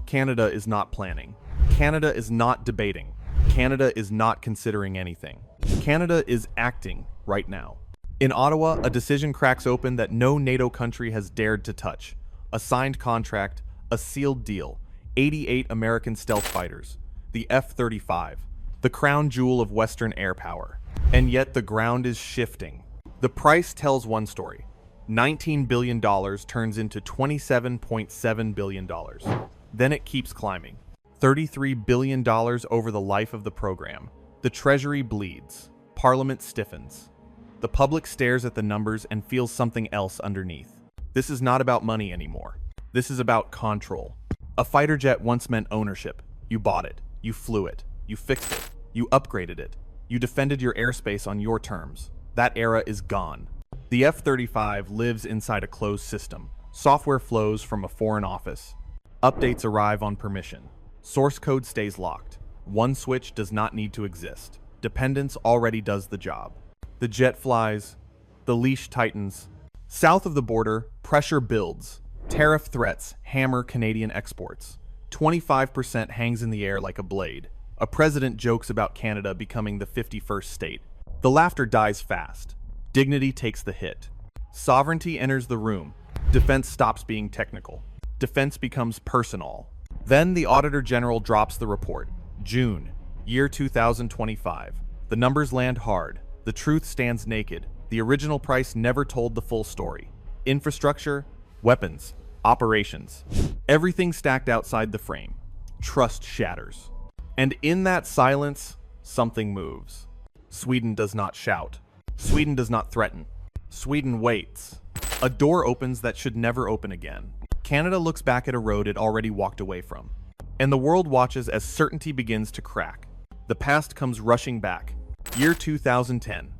Canada is not planning. Canada is not debating. Canada is not considering anything. Canada is acting right now. In Ottawa, a decision cracks open that no NATO country has dared to touch. A signed contract, a sealed deal, 88 American stealth fighters, the F-35, the crown jewel of Western air power. And yet the ground is shifting. The price tells one story. $19 billion turns into $27.7 billion. Then it keeps climbing. $33 billion over the life of the program. The Treasury bleeds. Parliament stiffens. The public stares at the numbers and feels something else underneath. This is not about money anymore. This is about control. A fighter jet once meant ownership. You bought it. You flew it. You fixed it. You upgraded it. You defended your airspace on your terms. That era is gone. The F-35 lives inside a closed system. Software flows from a foreign office. Updates arrive on permission. Source code stays locked. One switch does not need to exist. Dependence already does the job. The jet flies. The leash tightens. South of the border, pressure builds. Tariff threats hammer Canadian exports. 25% hangs in the air like a blade. A president jokes about Canada becoming the 51st state. The laughter dies fast. Dignity takes the hit. Sovereignty enters the room. Defense stops being technical. Defense becomes personal. Then the Auditor General drops the report. June, year 2025. The numbers land hard. The truth stands naked. The original price never told the full story. Infrastructure, weapons, operations. Everything stacked outside the frame. Trust shatters. And in that silence, something moves. Sweden does not shout. Sweden does not threaten. Sweden waits. A door opens that should never open again. Canada looks back at a road it already walked away from. And the world watches as certainty begins to crack. The past comes rushing back. Year 2010.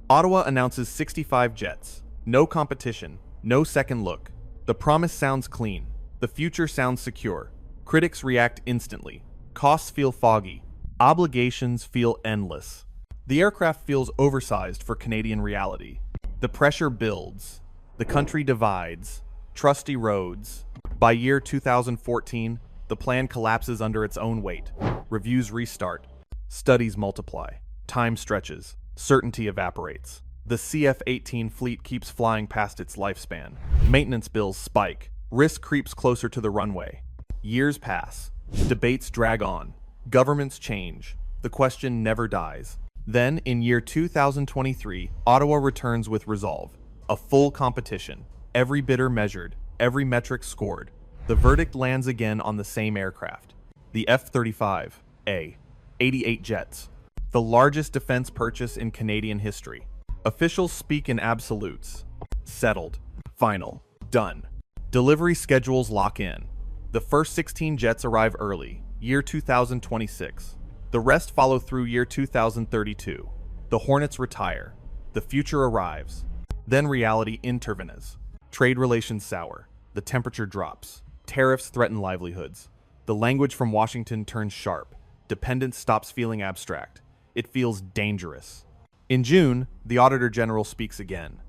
Ottawa announces 65 jets. No competition. No second look. The promise sounds clean. The future sounds secure. Critics react instantly. Costs feel foggy. Obligations feel endless. The aircraft feels oversized for Canadian reality. The pressure builds. The country divides. Trust erodes. By year 2014, the plan collapses under its own weight. Reviews restart. Studies multiply. Time stretches. Certainty evaporates. The CF-18 fleet keeps flying past its lifespan. Maintenance bills spike. Risk creeps closer to the runway. Years pass. Debates drag on. Governments change. The question never dies. Then, in year 2023, Ottawa returns with resolve. A full competition. Every bidder measured. Every metric scored. The verdict lands again on the same aircraft. The F-35A. 88 jets. The largest defense purchase in Canadian history. Officials speak in absolutes. Settled. Final. Done. Delivery schedules lock in. The first 16 jets arrive early, year 2026. The rest follow through year 2032. The Hornets retire. The future arrives. Then reality intervenes. Trade relations sour. The temperature drops. Tariffs threaten livelihoods. The language from Washington turns sharp. Dependence stops feeling abstract. It feels dangerous. In June, the Auditor General speaks again.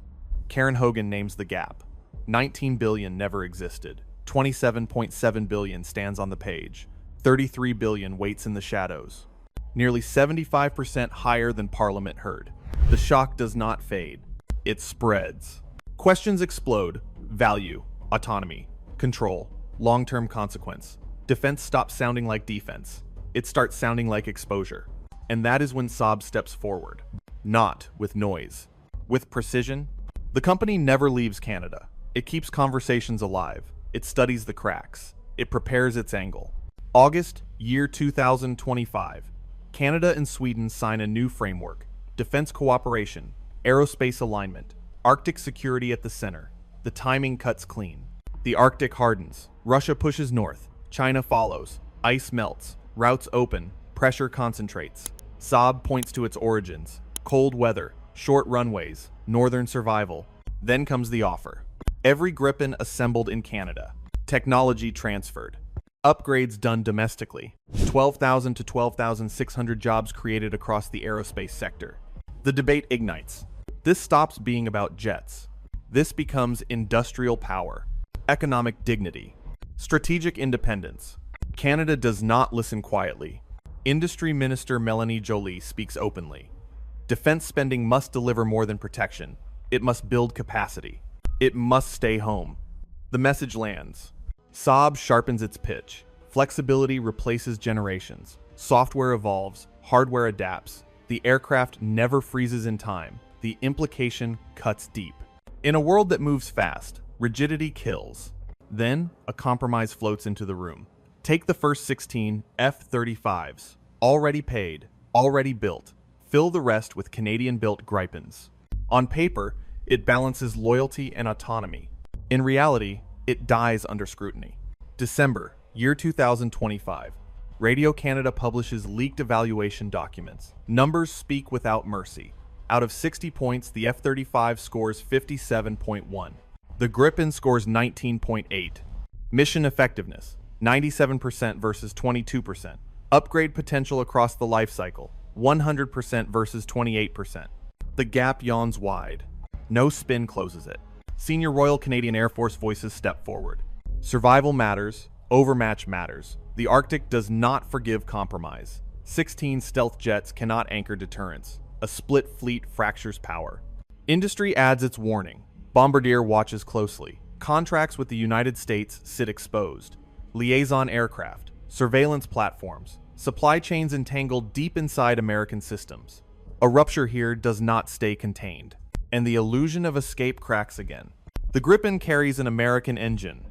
Karen Hogan names the gap. $19 billion never existed. $27.7 billion stands on the page. $33 billion waits in the shadows. Nearly 75% higher than Parliament heard. The shock does not fade. It spreads. Questions explode. Value, autonomy, control, long-term consequence. Defense stops sounding like defense. It starts sounding like exposure. And that is when Saab steps forward. Not with noise. With precision. The company never leaves Canada. It keeps conversations alive. It studies the cracks. It prepares its angle. August, year 2025. Canada and Sweden sign a new framework. Defense cooperation, aerospace alignment, Arctic security at the center. The timing cuts clean. The Arctic hardens. Russia pushes north. China follows. Ice melts. Routes open. Pressure concentrates. Saab points to its origins. Cold weather, short runways, northern survival. Then comes the offer. Every Gripen assembled in Canada. Technology transferred. Upgrades done domestically. 12,000 to 12,600 jobs created across the aerospace sector. The debate ignites. This stops being about jets. This becomes industrial power, economic dignity, strategic independence. Canada does not listen quietly. Industry Minister Melanie Joly speaks openly. Defense spending must deliver more than protection. It must build capacity. It must stay home. The message lands. Saab sharpens its pitch. Flexibility replaces generations. Software evolves. Hardware adapts. The aircraft never freezes in time. The implication cuts deep. In a world that moves fast, rigidity kills. Then, a compromise floats into the room. Take the first 16 F-35s. Already paid, already built. Fill the rest with Canadian-built Gripens. On paper, it balances loyalty and autonomy. In reality, it dies under scrutiny. December, year 2025. Radio Canada publishes leaked evaluation documents. Numbers speak without mercy. Out of 60 points, the F-35 scores 57.1. The Gripen scores 19.8. Mission effectiveness, 97% versus 22%. Upgrade potential across the life cycle, 100% versus 28%. The gap yawns wide. No spin closes it. Senior Royal Canadian Air Force voices step forward. Survival matters, overmatch matters. The Arctic does not forgive compromise. 16 stealth jets cannot anchor deterrence. A split fleet fractures power. Industry adds its warning. Bombardier watches closely. Contracts with the United States sit exposed. Liaison aircraft, surveillance platforms, supply chains entangled deep inside American systems. A rupture here does not stay contained, and the illusion of escape cracks again. The Gripen carries an American engine.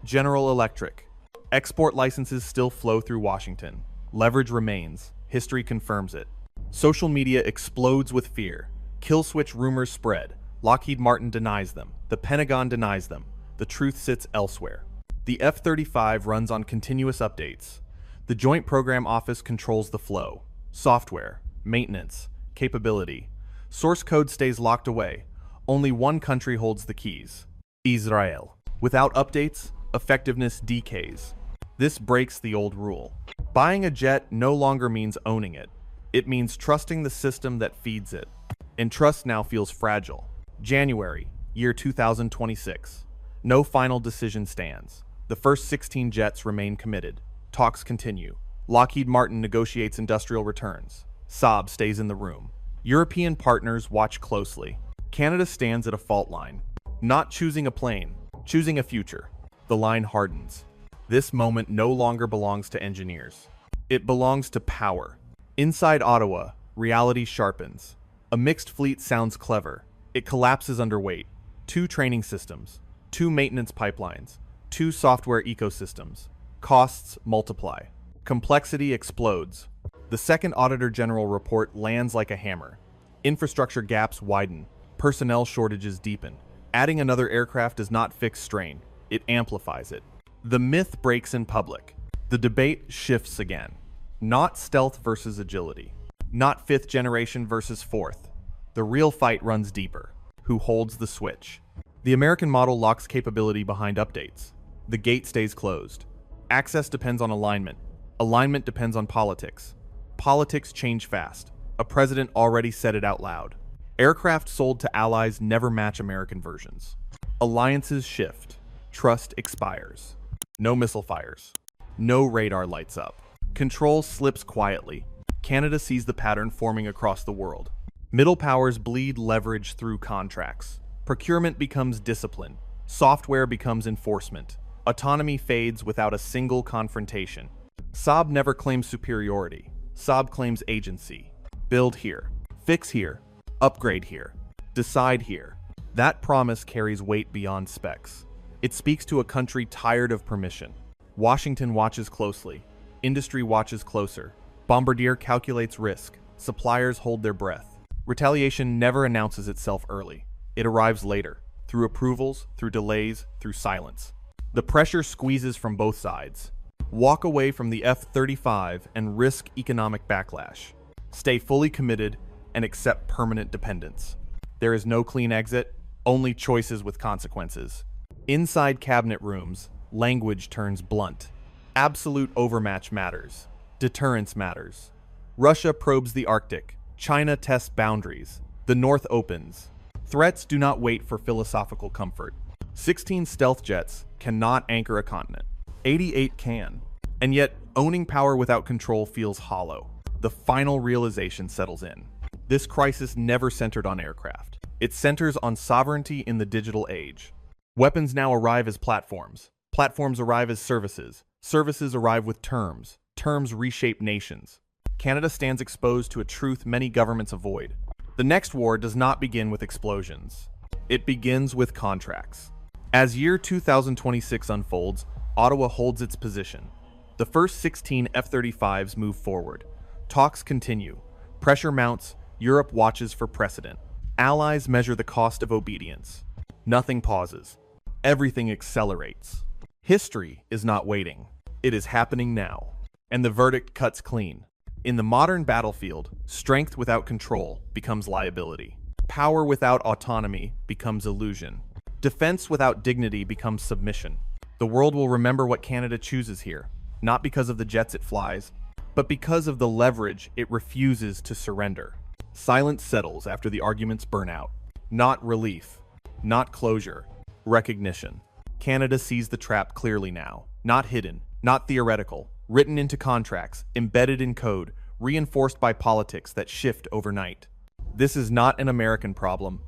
General Electric. Export licenses still flow through Washington. Leverage remains. History confirms it. Social media explodes with fear. Kill switch rumors spread. Lockheed Martin denies them. The Pentagon denies them. The truth sits elsewhere. The F-35 runs on continuous updates. The Joint Program Office controls the flow. Software, maintenance, capability. Source code stays locked away. Only one country holds the keys: Israel. Without updates, effectiveness decays. This breaks the old rule. Buying a jet no longer means owning it. It means trusting the system that feeds it. And trust now feels fragile. January, year 2026. No final decision stands. The first 16 jets remain committed. Talks continue. Lockheed Martin negotiates industrial returns. Saab stays in the room. European partners watch closely. Canada stands at a fault line. Not choosing a plane, choosing a future. The line hardens. This moment no longer belongs to engineers. It belongs to power. Inside Ottawa, reality sharpens. A mixed fleet sounds clever. It collapses under weight. 2 training systems, 2 maintenance pipelines, 2 software ecosystems. Costs multiply. Complexity explodes. The second Auditor General report lands like a hammer. Infrastructure gaps widen. Personnel shortages deepen. Adding another aircraft does not fix strain. It amplifies it. The myth breaks in public. The debate shifts again. Not stealth versus agility. Not 5th generation versus 4th. The real fight runs deeper. Who holds the switch? The American model locks capability behind updates. The gate stays closed. Access depends on alignment. Alignment depends on politics. Politics change fast. A president already said it out loud. Aircraft sold to allies never match American versions. Alliances shift. Trust expires. No missile fires. No radar lights up. Control slips quietly. Canada sees the pattern forming across the world. Middle powers bleed leverage through contracts. Procurement becomes discipline. Software becomes enforcement. Autonomy fades without a single confrontation. Saab never claims superiority. Saab claims agency. Build here. Fix here. Upgrade here. Decide here. That promise carries weight beyond specs. It speaks to a country tired of permission. Washington watches closely. Industry watches closer. Bombardier calculates risk. Suppliers hold their breath. Retaliation never announces itself early. It arrives later, through approvals, through delays, through silence. The pressure squeezes from both sides. Walk away from the F-35 and risk economic backlash. Stay fully committed and accept permanent dependence. There is no clean exit, only choices with consequences. Inside cabinet rooms, language turns blunt. Absolute overmatch matters. Deterrence matters. Russia probes the Arctic. China tests boundaries. The North opens. Threats do not wait for philosophical comfort. 16 stealth jets cannot anchor a continent. 88 can. And yet, owning power without control feels hollow. The final realization settles in. This crisis never centered on aircraft. It centers on sovereignty in the digital age. Weapons now arrive as platforms. Platforms arrive as services. Services arrive with terms. Terms reshape nations. Canada stands exposed to a truth many governments avoid. The next war does not begin with explosions. It begins with contracts. As year 2026 unfolds, Ottawa holds its position. The first 16 F-35s move forward. Talks continue. Pressure mounts. Europe watches for precedent. Allies measure the cost of obedience. Nothing pauses. Everything accelerates. History is not waiting. It is happening now. And the verdict cuts clean. In the modern battlefield, strength without control becomes liability. Power without autonomy becomes illusion. Defense without dignity becomes submission. The world will remember what Canada chooses here, not because of the jets it flies, but because of the leverage it refuses to surrender. Silence settles after the arguments burn out. Not relief, not closure, recognition. Canada sees the trap clearly now. Not hidden, not theoretical, written into contracts, embedded in code, reinforced by politics that shift overnight. This is not an American problem.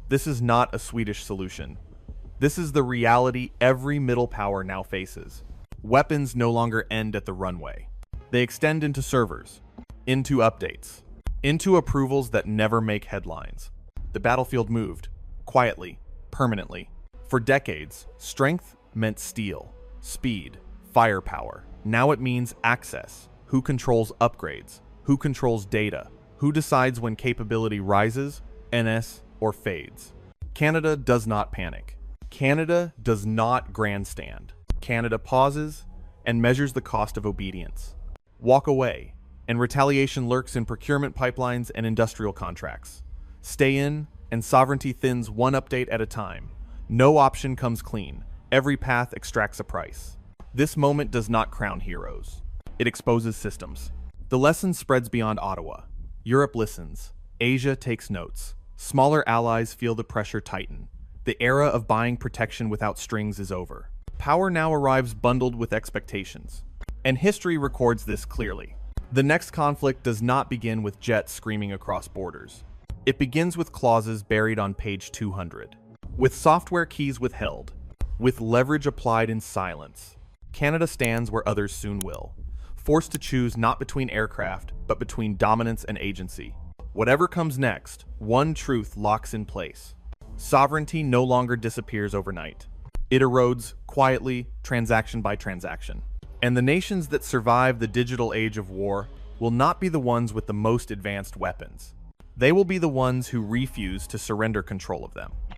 This is not a Swedish solution. This is the reality every middle power now faces. Weapons no longer end at the runway. They extend into servers, into updates, into approvals that never make headlines. The battlefield moved, quietly, permanently. For decades, strength meant steel, speed, firepower. Now it means access. Who controls upgrades? Who controls data? Who decides when capability rises, NS, or fades? Canada does not panic. Canada does not grandstand. Canada pauses and measures the cost of obedience. Walk away, and retaliation lurks in procurement pipelines and industrial contracts. Stay in, and sovereignty thins one update at a time. No option comes clean. Every path extracts a price. This moment does not crown heroes. It exposes systems. The lesson spreads beyond Ottawa. Europe listens. Asia takes notes. Smaller allies feel the pressure tighten. The era of buying protection without strings is over. Power now arrives bundled with expectations. And history records this clearly. The next conflict does not begin with jets screaming across borders. It begins with clauses buried on page 200. With software keys withheld. With leverage applied in silence. Canada stands where others soon will. Forced to choose not between aircraft, but between dominance and agency. Whatever comes next, one truth locks in place. Sovereignty no longer disappears overnight. It erodes quietly, transaction by transaction. And the nations that survive the digital age of war will not be the ones with the most advanced weapons. They will be the ones who refuse to surrender control of them.